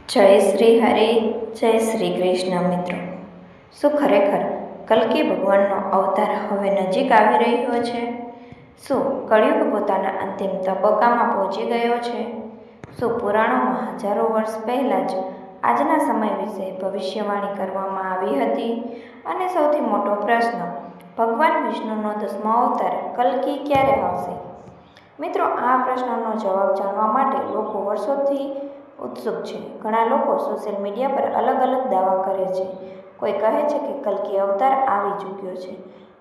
જય શ્રી હરે, જય શ્રી કૃષ્ણ. મિત્રો, શું ખરેખર કલ્કી ભગવાનનો અવતાર હવે નજીક આવી રહ્યો છે? શું કળિયુગ પોતાના અંતિમ તબક્કામાં પહોંચી ગયો છે? શું પુરાણોમાં હજારો વર્ષ પહેલાં જ આજના સમય વિશે ભવિષ્યવાણી કરવામાં આવી હતી? અને સૌથી મોટો પ્રશ્ન, ભગવાન વિષ્ણુનો 10મો અવતાર કલ્કી ક્યારે આવશે? મિત્રો, આ પ્રશ્નનો જવાબ જાણવા માટે લોકો વર્ષોથી ઉત્સુક છે. ઘણા લોકો સોશિયલ મીડિયા પર અલગ અલગ દાવા કરે છે. કોઈ કહે છે કે કલ્કી અવતાર આવી ચૂક્યો છે,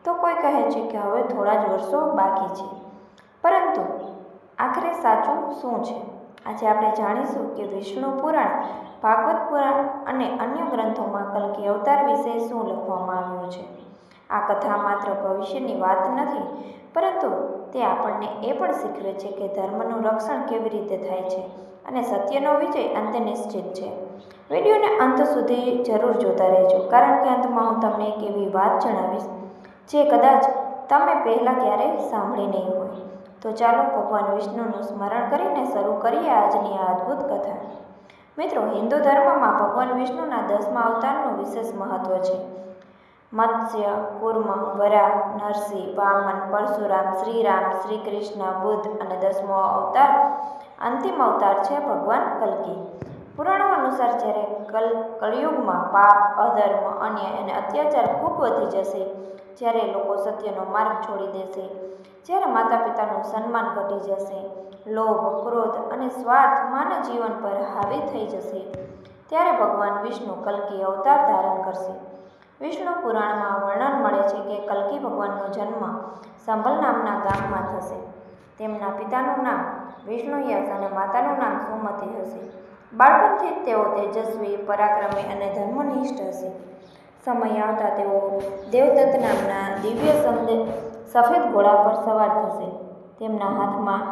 તો કોઈ કહે છે કે હવે થોડા જ વર્ષો બાકી છે. પરંતુ આખરે સાચું શું છે? આજે આપણે જાણીશું કે વિષ્ણુ પુરાણ, ભાગવત પુરાણ અને અન્ય ગ્રંથોમાં કલ્કી અવતાર વિશે શું લખવામાં આવ્યું છે. આ કથા માત્ર ભવિષ્યની વાત નથી, પરંતુ તે આપણને એ પણ શીખવે છે કે ધર્મનું રક્ષણ કેવી રીતે થાય છે અને સત્યનો વિજય અંતે નિશ્ચિત છે. વિડીયોને અંત સુધી જરૂર જોતા રહેજો, કારણ કે અંતમાં હું તમને એક એવી વાત જણાવીશ જે કદાચ તમે પહેલાં ક્યારેય સાંભળી નહીં હોય. તો ચાલો ભગવાન વિષ્ણુનું સ્મરણ કરીને શરૂ કરીએ આજની આ અદ્ભુત કથા. મિત્રો, હિન્દુ ધર્મમાં ભગવાન વિષ્ણુના 10મા અવતારનું વિશેષ મહત્વ છે. મત્સ્ય, કૂર્મ, વરાહ, નરસિંહ, વામન, પરશુરામ, શ્રીરામ, શ્રી કૃષ્ણ, બુદ્ધ અને 10મો અવતાર, અંતિમ અવતાર છે ભગવાન કલ્કી. પુરાણો અનુસાર જ્યારે કળિયુગમાં પાપ, અધર્મ, અન્યાય અને અત્યાચાર ખૂબ વધી જશે, જ્યારે લોકો સત્યનો માર્ગ છોડી દેશે, જ્યારે માતા પિતાનું સન્માન ઘટી જશે, લોભ, ક્રોધ અને સ્વાર્થ માનવ જીવન પર હાવી થઈ જશે, ત્યારે ભગવાન વિષ્ણુ કલ્કી અવતાર ધારણ કરશે. વિષ્ણુ પુરાણમાં વર્ણન મળે છે કે કલ્કી ભગવાનનો જન્મ સંભલ નામના ગામમાં થશે. તેમના પિતાનું નામ વિષ્ણુયશ અને માતાનું નામ સુમતિ હશે. બાળપણથી જ તેઓ તેજસ્વી, પરાક્રમી અને ધર્મનિષ્ઠ હશે. સમય આવતા તેઓ દેવદત્ત નામના દિવ્ય સફેદ ઘોડા પર સવાર થશે. તેમના હાથમાં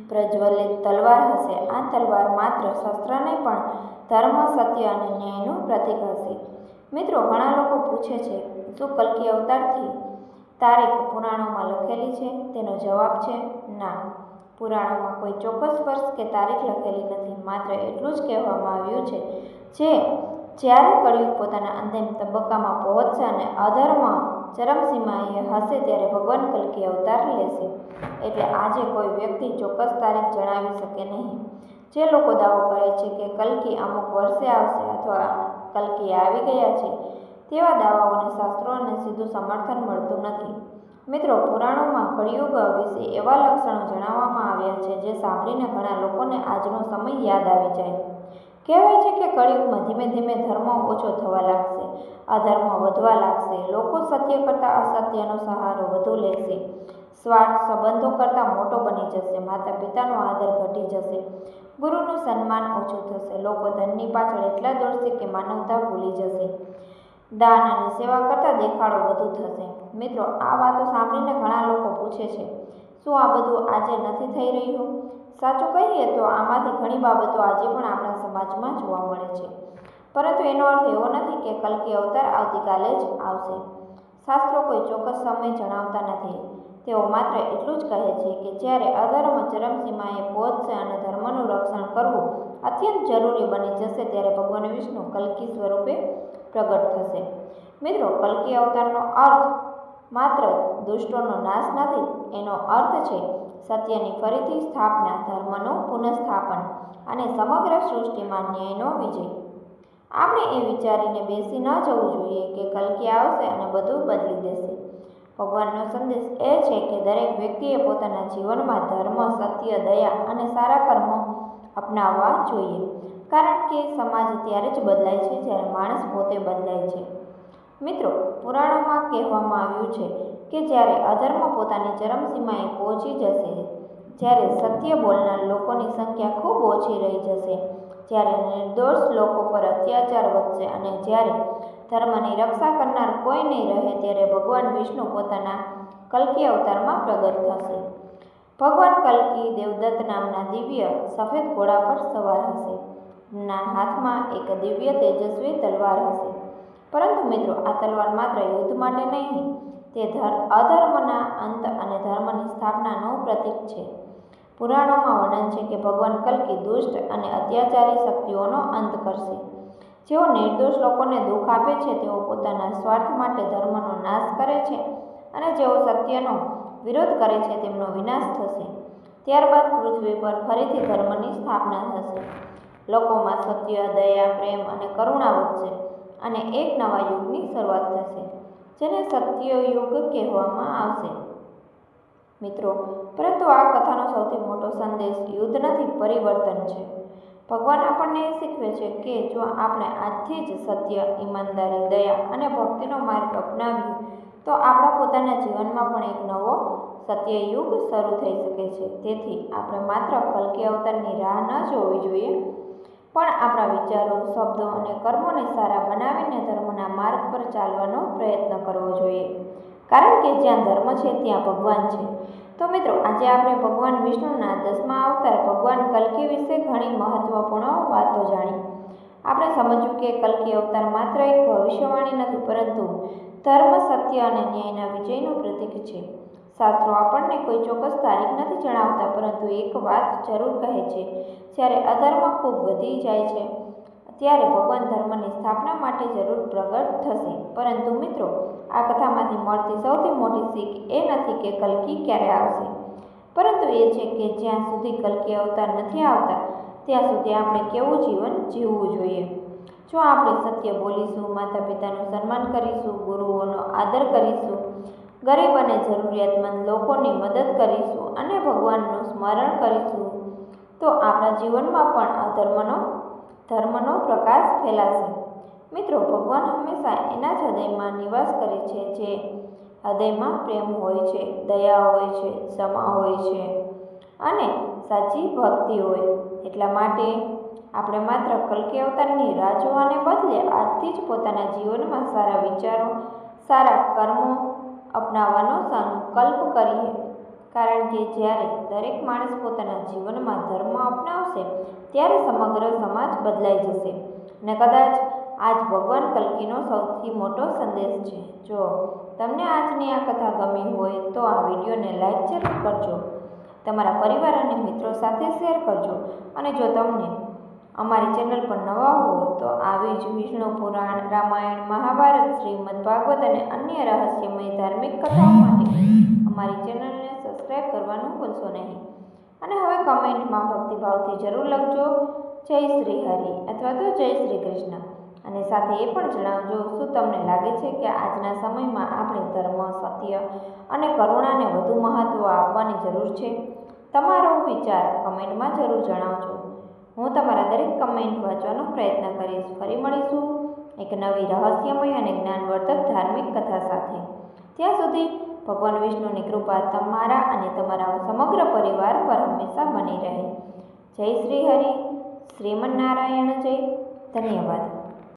પ્રજ્વલિત તલવાર હશે. આ તલવાર માત્ર શસ્ત્ર નહીં, પણ ધર્મ, સત્ય અને ન્યાયનું પ્રતીક હશે. મિત્રો, ઘણા લોકો પૂછે છે, શું કલ્કી અવતારથી તારીખ પુરાણોમાં લખેલી છે? તેનો જવાબ છે ના. પુરાણોમાં કોઈ ચોક્કસ વર્ષ કે તારીખ લખેલી નથી. માત્ર એટલું જ કહેવામાં આવ્યું છે જે જ્યારે કળિયુગ પોતાના અંતિમ તબક્કામાં પહોંચશે અને અધર્મ ચરમસીમાએ હશે, ત્યારે ભગવાન કલ્કી અવતાર લેશે. એટલે આજે કોઈ વ્યક્તિ ચોક્કસ તારીખ જણાવી શકે નહીં. જે લોકો દાવો કરે છે કે કલ્કી અમુક વર્ષે આવશે અથવા કલ્કી આવી ગયા છે, તેવા દાવાઓને શાસ્ત્રોને સીધું સમર્થન મળતું નથી. મિત્રો, પુરાણોમાં કળિયુગ વિશે એવા લક્ષણો જણાવવામાં આવ્યા છે જે સાંભળીને ઘણા લોકોને આજનો સમય યાદ આવી જાય. કહેવાય છે કે કળિયુગમાં ધીમે ધીમે ધર્મ ઓછો થવા લાગશે, અધર્મ વધવા લાગશે, લોકો સત્ય કરતાં અસત્યનો સહારો વધુ લેશે, સ્વાર્થ સંબંધો કરતાં મોટો બની જશે, માતા પિતાનો આદર ઘટી જશે, ગુરુનું સન્માન ઓછું થશે, લોકો ધનની પાછળ એટલા દોડશે કે માનવતા ભૂલી જશે, દાન અને સેવા કરતાં દેખાડો વધુ થશે. મિત્રો, આ વાતો સાંભળીને ઘણા લોકો પૂછે છે, શું આ બધું આજે નથી થઈ રહ્યું? સાચું કહીએ તો આમાંથી ઘણી બાબતો આજે પણ આપણા સમાજમાં જોવા મળે છે. પરંતુ એનો અર્થ એવો નથી કે કલ્કી અવતાર આવતીકાલે જ આવશે. શાસ્ત્રો કોઈ ચોક્કસ સમય જણાવતા નથી. તેઓ માત્ર એટલું જ કહે છે કે જ્યારે અધર્મ ચરમસીમાએ પહોંચશે અને ધર્મનું રક્ષણ કરવું અત્યંત જરૂરી બની જશે, ત્યારે ભગવાન વિષ્ણુ કલ્કી સ્વરૂપે પ્રગટ થશે. મિત્રો, કલ્કી અવતારનો અર્થ માત્ર દુષ્ટોનો નાશ નથી. એનો અર્થ છે સત્યની ફરીથી સ્થાપના, ધર્મનું પુનઃસ્થાપન અને સમગ્ર સૃષ્ટિમાં ન્યાયનો વિજય. આપણે એ વિચારીને બેસી ન જવું જોઈએ કે કલ્કી આવશે અને બધું બદલી દેશે. ભગવાનનો સંદેશ એ છે કે દરેક વ્યક્તિએ પોતાના જીવનમાં ધર્મ, સત્ય, દયા અને સારા કર્મો અપનાવવા જોઈએ, કારણ કે સમાજ ત્યારે જ બદલાય છે જ્યારે માણસ પોતે બદલાય છે. મિત્રો, પુરાણોમાં કહેવામાં આવ્યું છે કે જ્યારે અધર્મ પોતાની ચરમસીમાએ પહોંચી જશે, જ્યારે સત્ય બોલનાર લોકોની સંખ્યા ખૂબ ઓછી રહી જશે, જ્યારે નિર્દોષ લોકો પર અત્યાચાર વધશે અને જ્યારે ધર્મની રક્ષા કરનાર કોઈ નહીં રહે, ત્યારે ભગવાન વિષ્ણુ પોતાના કલ્કી અવતારમાં પ્રગટ થશે. ભગવાન કલ્કી દેવદત્ત નામના દિવ્ય સફેદ ઘોડા પર સવાર હશે. ના હાથમાં એક દિવ્ય તેજસ્વી તલવાર હશે. પરંતુ મિત્રો, આ તલવાર માત્ર યુદ્ધ માટે નહીં, તે અધર્મના અંત અને ધર્મની સ્થાપનાનું પ્રતીક છે. પુરાણોમાં વર્ણન છે કે ભગવાન કલ્કી દુષ્ટ અને અત્યાચારી શક્તિઓનો અંત કરશે. જેઓ નિર્દોષ લોકોને દુઃખ આપે છે, તેઓ પોતાના સ્વાર્થ માટે ધર્મનો નાશ કરે છે અને જેઓ સત્યનો વિરોધ કરે છે તેમનો વિનાશ થશે. ત્યારબાદ પૃથ્વી પર ફરીથી ધર્મની સ્થાપના થશે. લોકોમાં સત્ય, દયા, પ્રેમ અને કરુણા વધશે અને એક નવા યુગની શરૂઆત થશે, જેને સત્યયુગ કહેવામાં આવશે. મિત્રો, પરંતુ આ કથાનો સૌથી મોટો સંદેશ યુદ્ધ નથી, પરિવર્તન છે. ભગવાન આપણને એ શીખવે છે કે જો આપણે આજથી જ સત્ય, ઈમાનદારી, દયા અને ભક્તિનો માર્ગ અપનાવીએ તો આપણા પોતાના જીવનમાં પણ એક નવો સત્યયુગ શરૂ થઈ શકે છે. તેથી આપણે માત્ર કલ્કી અવતારની રાહ ન જોવી જોઈએ, પણ આપણા વિચારો, શબ્દો અને કર્મોને સારા બનાવીને ધર્મના માર્ગ પર ચાલવાનો પ્રયત્ન કરવો જોઈએ. કારણ કે જ્યાં ધર્મ છે ત્યાં ભગવાન છે. તો મિત્રો, આજે આપણે ભગવાન વિષ્ણુના 10મા અવતાર ભગવાન કલ્કી વિશે ઘણી મહત્વપૂર્ણ વાતો જાણી. આપણે સમજ્યું કે કલ્કી અવતાર માત્ર એક ભવિષ્યવાણી નથી, પરંતુ ધર્મ, સત્ય અને ન્યાયના વિજયનું પ્રતીક છે. શાસ્ત્રો આપણને કોઈ ચોક્કસ તારીખ નથી જણાવતા, પરંતુ એક વાત જરૂર કહે છે: જ્યારે અધર્મ ખૂબ વધી જાય છે ત્યારે ભગવાન ધર્મની સ્થાપના માટે જરૂર પ્રગટ થશે. પરંતુ મિત્રો, આ કથામાંથી મળતી સૌથી મોટી શીખ એ નથી કે કલ્કી ક્યારે આવશે, પરંતુ એ છે કે જ્યાં સુધી કલ્કી અવતાર નથી આવતા ત્યાં સુધી આપણે કેવું જીવન જીવવું જોઈએ. જો આપણે સત્ય બોલીશું, માતા પિતાનું સન્માન કરીશું, ગુરુઓનો આદર કરીશું, ગરીબ અને જરૂરિયાતમંદ લોકોની મદદ કરીશું અને ભગવાનનું સ્મરણ કરીશું, તો આપણા જીવનમાં પણ ધર્મનો પ્રકાશ ફેલાશે. મિત્રો, ભગવાન હંમેશા એના જ હૃદયમાં નિવાસ કરે છે જે હૃદયમાં પ્રેમ હોય છે, દયા હોય છે, ક્ષમા હોય છે અને સાચી ભક્તિ હોય. એટલા માટે આપણે માત્ર કલ્કી અવતારની રાહ જોવાને બદલે આજથી જ પોતાના જીવનમાં સારા વિચારો, સારા કર્મો અપનાવવાનો સંકલ્પ કરીએ. કારણ કે જ્યારે દરેક માણસ પોતાના જીવનમાં ધર્મ અપનાવશે ત્યારે સમગ્ર સમાજ બદલાઈ જશે. અને કદાચ આ જ ભગવાન કલ્કીનો સૌથી મોટો સંદેશ છે. જો તમને આજની આ કથા ગમી હોય તો આ વિડીયોને લાઈક જરૂર કરજો, તમારા પરિવાર અને મિત્રો સાથે શેર કરજો અને જો તમને અમારી ચેનલ પર નવા હો તો આવી જ વિષ્ણુ પુરાણ, રામાયણ, મહાભારત, શ્રીમદ ભાગવત અને અન્ય રહસ્યમય ધાર્મિક કથાઓ માટે અમારી ચેનલને સબસ્ક્રાઈબ કરવાનું ભૂલશો નહીં. અને હવે કમેન્ટમાં ભક્તિભાવથી જરૂર લખજો જય શ્રી હરિ અથવા તો જય શ્રી કૃષ્ણ. અને સાથે એ પણ જણાવજો, શું તમને લાગે છે કે આજના સમયમાં આપણે ધર્મ, સત્ય અને કરુણાને વધુ મહત્વ આપવાની જરૂર છે? તમારો વિચાર કમેન્ટમાં જરૂર જણાવજો. હું તમારા દરેક કમેન્ટ વાંચવાનો પ્રયત્ન કરીશ. ફરી મળીશું એક નવી રહસ્યમય અને જ્ઞાનવર્ધક ધાર્મિક કથા સાથે. ત્યાં સુધી ભગવાન વિષ્ણુની કૃપા તમારા અને તમારા સમગ્ર પરિવાર પર હંમેશા બની રહે. જય શ્રી હરિ, શ્રીમન્નારાયણ જય. ધન્યવાદ.